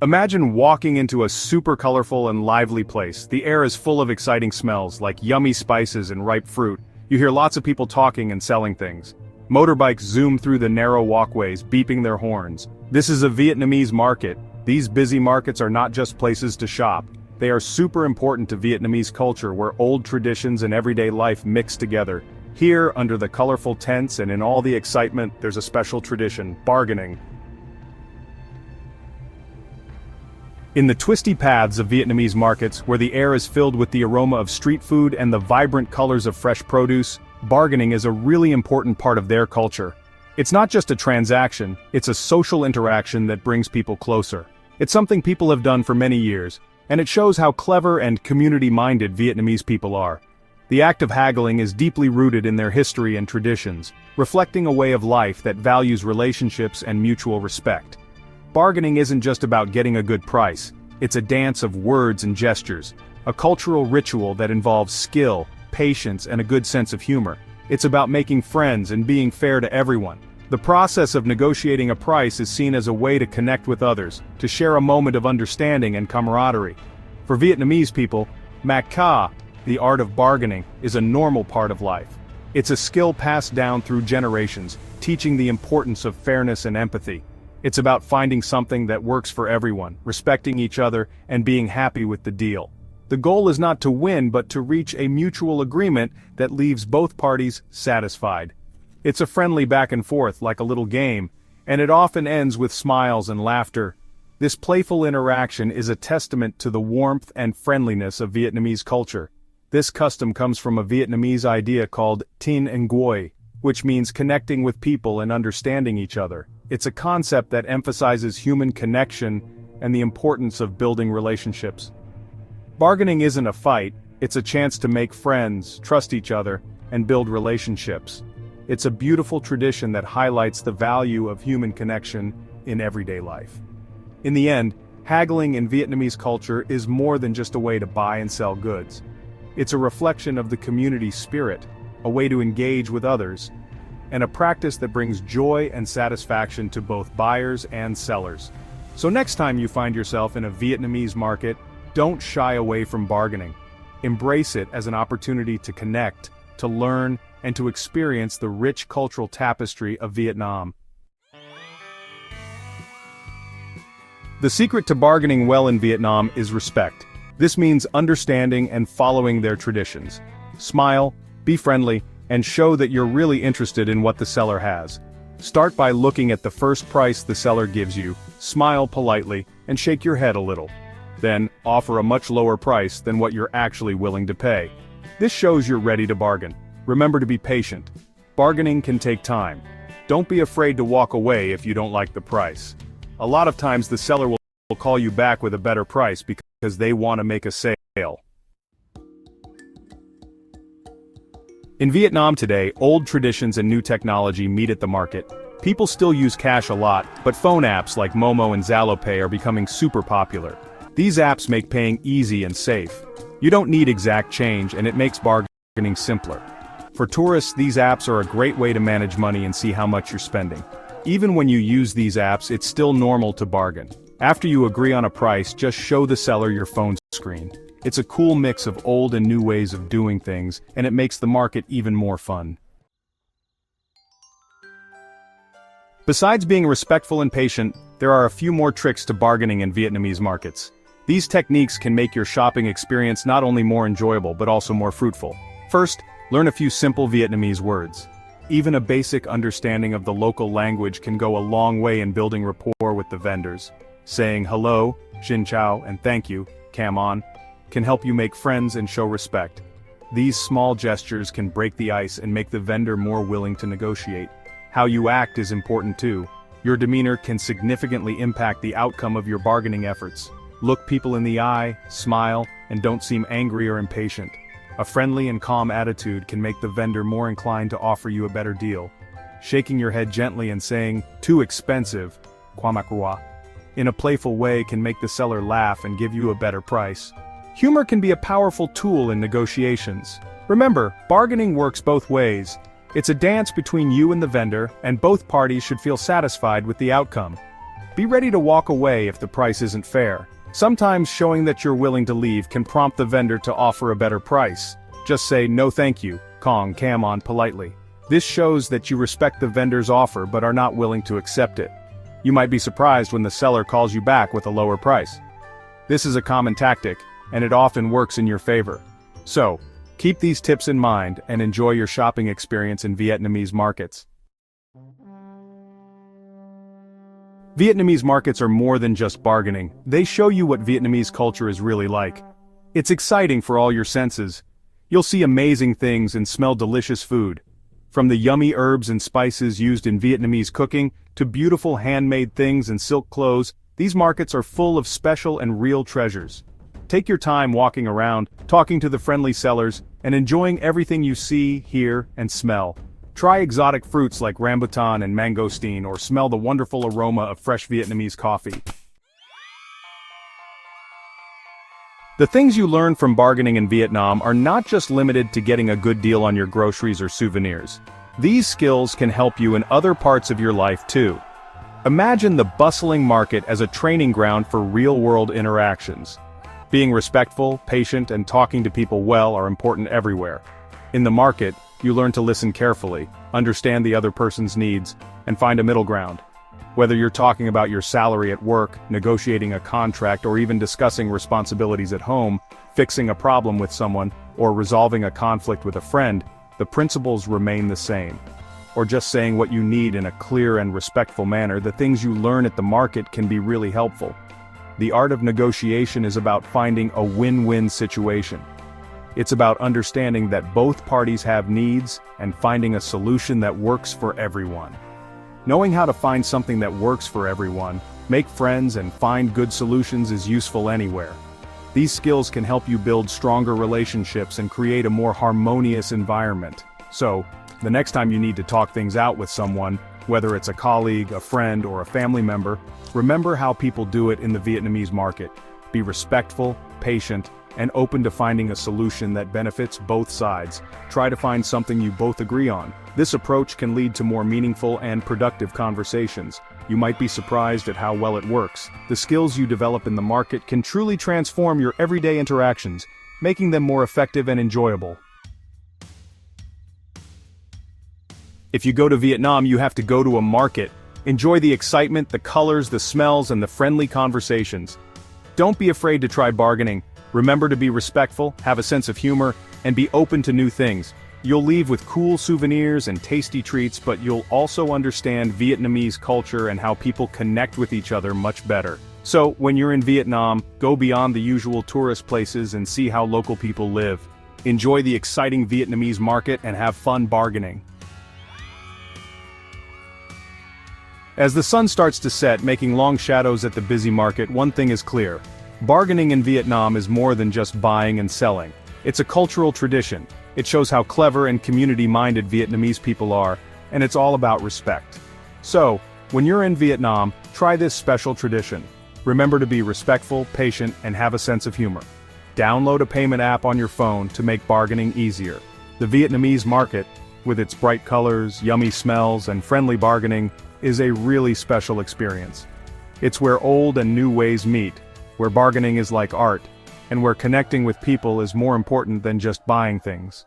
Imagine walking into a super colorful and lively place. The air is full of exciting smells, like yummy spices and ripe fruit. You hear lots of people talking and selling things. Motorbikes zoom through the narrow walkways, beeping their horns. This is a Vietnamese market. These busy markets are not just places to shop. They are super important to Vietnamese culture, where old traditions and everyday life mix together. Here, under the colorful tents and in all the excitement, there's a special tradition: bargaining. In the twisty paths of Vietnamese markets, where the air is filled with the aroma of street food and the vibrant colors of fresh produce, bargaining is a really important part of their culture. It's not just a transaction, it's a social interaction that brings people closer. It's something people have done for many years, and it shows how clever and community-minded Vietnamese people are. The act of haggling is deeply rooted in their history and traditions, reflecting a way of life that values relationships and mutual respect. Bargaining isn't just about getting a good price, it's a dance of words and gestures, a cultural ritual that involves skill, patience, and a good sense of humor. It's about making friends and being fair to everyone. The process of negotiating a price is seen as a way to connect with others, to share a moment of understanding and camaraderie. For Vietnamese people, Mac Ca, the art of bargaining, is a normal part of life. It's a skill passed down through generations, teaching the importance of fairness and empathy. It's about finding something that works for everyone, respecting each other, and being happy with the deal. The goal is not to win but to reach a mutual agreement that leaves both parties satisfied. It's a friendly back and forth, like a little game, and it often ends with smiles and laughter. This playful interaction is a testament to the warmth and friendliness of Vietnamese culture. This custom comes from a Vietnamese idea called tin nguoi, which means connecting with people and understanding each other. It's a concept that emphasizes human connection and the importance of building relationships. Bargaining isn't a fight, it's a chance to make friends, trust each other, and build relationships. It's a beautiful tradition that highlights the value of human connection in everyday life. In the end, haggling in Vietnamese culture is more than just a way to buy and sell goods. It's a reflection of the community spirit, a way to engage with others, and a practice that brings joy and satisfaction to both buyers and sellers. So next time you find yourself in a Vietnamese market, don't shy away from bargaining. Embrace it as an opportunity to connect, to learn, and to experience the rich cultural tapestry of Vietnam. The secret to bargaining well in Vietnam is respect. This means understanding and following their traditions. Smile, be friendly, and show that you're really interested in what the seller has. Start by looking at the first price the seller gives you, smile politely, and shake your head a little. Then, offer a much lower price than what you're actually willing to pay. This shows you're ready to bargain. Remember to be patient. Bargaining can take time. Don't be afraid to walk away if you don't like the price. A lot of times the seller will call you back with a better price because they want to make a sale. In Vietnam today, old traditions and new technology meet at the market. People still use cash a lot, but phone apps like Momo and Zalo Pay are becoming super popular. These apps make paying easy and safe. You don't need exact change, and it makes bargaining simpler. For tourists, these apps are a great way to manage money and see how much you're spending. Even when you use these apps, it's still normal to bargain. After you agree on a price, just show the seller your phone screen. It's a cool mix of old and new ways of doing things, and it makes the market even more fun. Besides being respectful and patient, there are a few more tricks to bargaining in Vietnamese markets. These techniques can make your shopping experience not only more enjoyable but also more fruitful. First, learn a few simple Vietnamese words. Even a basic understanding of the local language can go a long way in building rapport with the vendors. Saying hello, xin chào, and thank you, cam on, can help you make friends and show respect. These small gestures can break the ice and make the vendor more willing to negotiate. How you act is important too. Your demeanor can significantly impact the outcome of your bargaining efforts. Look people in the eye, smile, and don't seem angry or impatient. A friendly and calm attitude can make the vendor more inclined to offer you a better deal. Shaking your head gently and saying, "Too expensive," in a playful way can make the seller laugh and give you a better price. Humor can be a powerful tool in negotiations. Remember, bargaining works both ways. It's a dance between you and the vendor, and both parties should feel satisfied with the outcome. Be ready to walk away if the price isn't fair. Sometimes showing that you're willing to leave can prompt the vendor to offer a better price. Just say no thank you, Kong Cam on politely. This shows that you respect the vendor's offer but are not willing to accept it. You might be surprised when the seller calls you back with a lower price. This is a common tactic, and it often works in your favor. So, keep these tips in mind and enjoy your shopping experience in Vietnamese markets. Vietnamese markets are more than just bargaining. They show you what Vietnamese culture is really like. It's exciting for all your senses. You'll see amazing things and smell delicious food. From the yummy herbs and spices used in Vietnamese cooking, to beautiful handmade things and silk clothes, these markets are full of special and real treasures. Take your time walking around, talking to the friendly sellers, and enjoying everything you see, hear, and smell. Try exotic fruits like rambutan and mangosteen, or smell the wonderful aroma of fresh Vietnamese coffee. The things you learn from bargaining in Vietnam are not just limited to getting a good deal on your groceries or souvenirs. These skills can help you in other parts of your life too. Imagine the bustling market as a training ground for real-world interactions. Being respectful, patient, and talking to people well are important everywhere. In the market, you learn to listen carefully, understand the other person's needs, and find a middle ground. Whether you're talking about your salary at work, negotiating a contract, or even discussing responsibilities at home, fixing a problem with someone, or resolving a conflict with a friend, the principles remain the same. Or just saying what you need in a clear and respectful manner, the things you learn at the market can be really helpful. The art of negotiation is about finding a win-win situation. It's about understanding that both parties have needs and finding a solution that works for everyone. Knowing how to find something that works for everyone, make friends and find good solutions is useful anywhere. These skills can help you build stronger relationships and create a more harmonious environment. So, the next time you need to talk things out with someone, whether it's a colleague, a friend, or a family member, remember how people do it in the Vietnamese market. Be respectful, patient, and open to finding a solution that benefits both sides. Try to find something you both agree on. This approach can lead to more meaningful and productive conversations. You might be surprised at how well it works. The skills you develop in the market can truly transform your everyday interactions, making them more effective and enjoyable. If you go to Vietnam, you have to go to a market. Enjoy the excitement, the colors, the smells, and the friendly conversations. Don't be afraid to try bargaining. Remember to be respectful, have a sense of humor, and be open to new things. You'll leave with cool souvenirs and tasty treats, but you'll also understand Vietnamese culture and how people connect with each other much better. So, when you're in Vietnam, go beyond the usual tourist places and see how local people live. Enjoy the exciting Vietnamese market and have fun bargaining. As the sun starts to set, making long shadows at the busy market, one thing is clear. Bargaining in Vietnam is more than just buying and selling. It's a cultural tradition. It shows how clever and community-minded Vietnamese people are, and it's all about respect. So, when you're in Vietnam, try this special tradition. Remember to be respectful, patient, and have a sense of humor. Download a payment app on your phone to make bargaining easier. The Vietnamese market, with its bright colors, yummy smells, and friendly bargaining, is a really special experience. It's where old and new ways meet, where bargaining is like art, and where connecting with people is more important than just buying things.